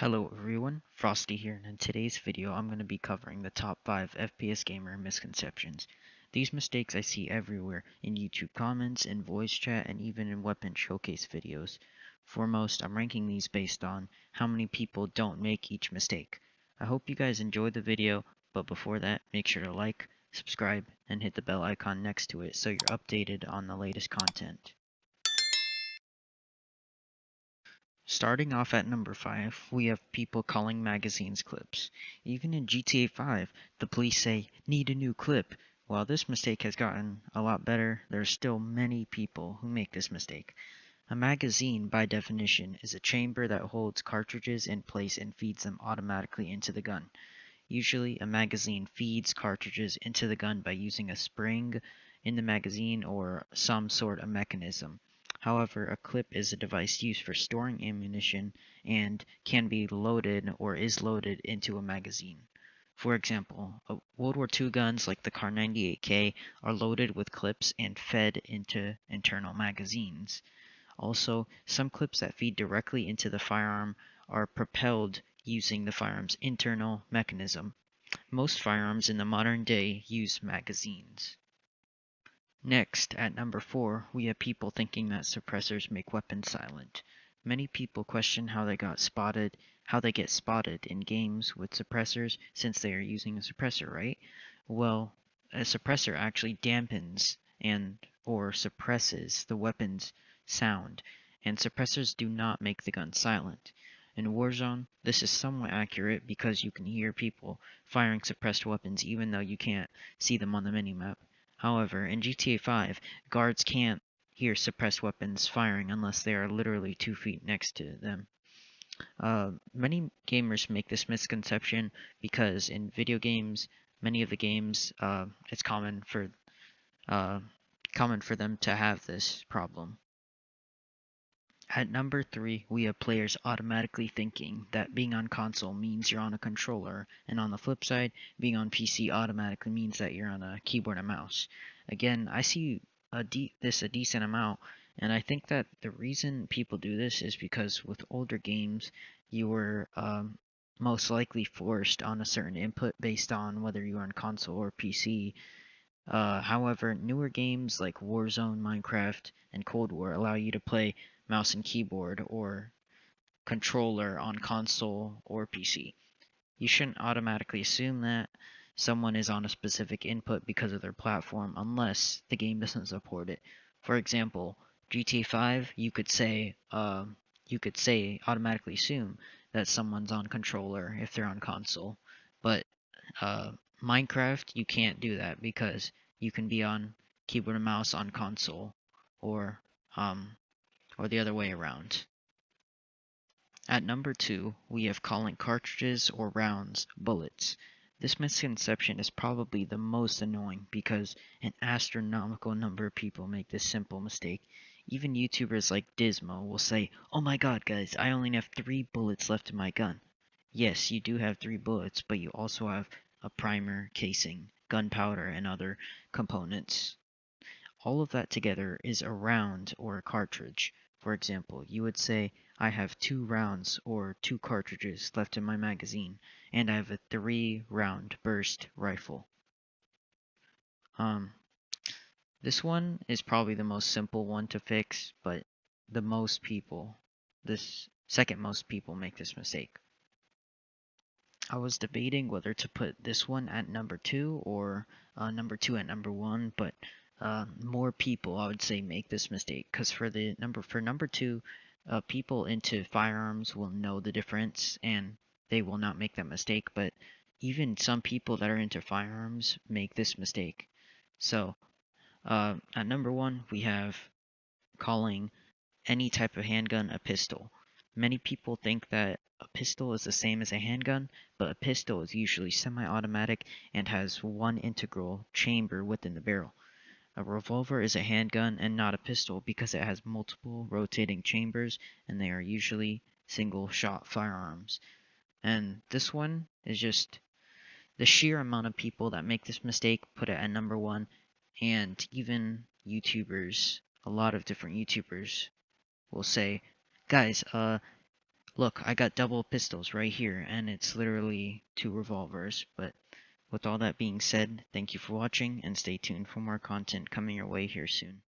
Hello everyone, Frosty here, and in today's video I'm going to be covering the top 5 FPS Gamer Misconceptions. These mistakes I see everywhere in YouTube comments, in voice chat, and even in weapon showcase videos. Foremost, I'm ranking these based on how many people don't make each mistake. I hope you guys enjoyed the video, but before that, make sure to like, subscribe, and hit the bell icon next to it so you're updated on the latest content. Starting off at number 5, we have people calling magazines clips. Even in GTA 5, the police say, "Need a new clip." While this mistake has gotten a lot better, there are still many people who make this mistake. A magazine, by definition, is a chamber that holds cartridges in place and feeds them automatically into the gun. Usually, a magazine feeds cartridges into the gun by using a spring in the magazine or some sort of mechanism. However, a clip is a device used for storing ammunition and can be loaded or is loaded into a magazine. For example, World War II guns like the Kar 98K are loaded with clips and fed into internal magazines. Also, some clips that feed directly into the firearm are propelled using the firearm's internal mechanism. Most firearms in the modern day use magazines. Next, at number 4, we have people thinking that suppressors make weapons silent. Many people question how they get spotted in games with suppressors since they are using a suppressor, right? Well, a suppressor actually dampens and or suppresses the weapon's sound, and suppressors do not make the gun silent. In Warzone, this is somewhat accurate because you can hear people firing suppressed weapons even though you can't see them on the minimap. However, in GTA 5, guards can't hear suppressed weapons firing unless they are literally 2 feet next to them. Many gamers make this misconception because in video games, many of the games, it's uh, common for them to have this problem. At number 3, we have players automatically thinking that being on console means you're on a controller, and on the flip side, being on PC automatically means that you're on a keyboard and mouse. Again, I see this a decent amount, and I think that the reason people do this is because with older games, you were most likely forced on a certain input based on whether you were on console or PC. However, newer games like Warzone, Minecraft, and Cold War allow you to play mouse and keyboard or controller on console or PC. You shouldn't automatically assume that someone is on a specific input because of their platform unless the game doesn't support it. For example, GTA 5, you could say automatically assume that someone's on controller if they're on console, but uh, Minecraft, you can't do that because you can be on keyboard and mouse on console, or um, or the other way around. At number 2, we have calling cartridges or rounds bullets. This misconception is probably the most annoying because an astronomical number of people make this simple mistake. Even YouTubers like Dismo will say, "Oh my god, guys, I only have 3 bullets left in my gun." Yes, you do have 3 bullets, but you also have a primer, casing, gunpowder, and other components. All of that together is a round or a cartridge. For example, you would say, "I have 2 rounds or 2 cartridges left in my magazine, and I have a 3-round burst rifle." Um, this one is probably the most simple one to fix, but this second most people make this mistake. I was debating whether to put this one at number 2 or number 2 at number 1, but more people I would say make this mistake because for number 2, people into firearms will know the difference and they will not make that mistake. But even some people that are into firearms make this mistake. So at number 1, we have calling any type of handgun a pistol. Many people think that a pistol is the same as a handgun, but a pistol is usually semi-automatic and has one integral chamber within the barrel. A revolver is a handgun and not a pistol because it has multiple rotating chambers and they are usually single-shot firearms. And this one is just the sheer amount of people that make this mistake put it at number 1, and even YouTubers, a lot of different YouTubers will say, "Guys, Look, I got double pistols right here, and it's literally 2 revolvers. But with all that being said, thank you for watching, and stay tuned for more content coming your way here soon.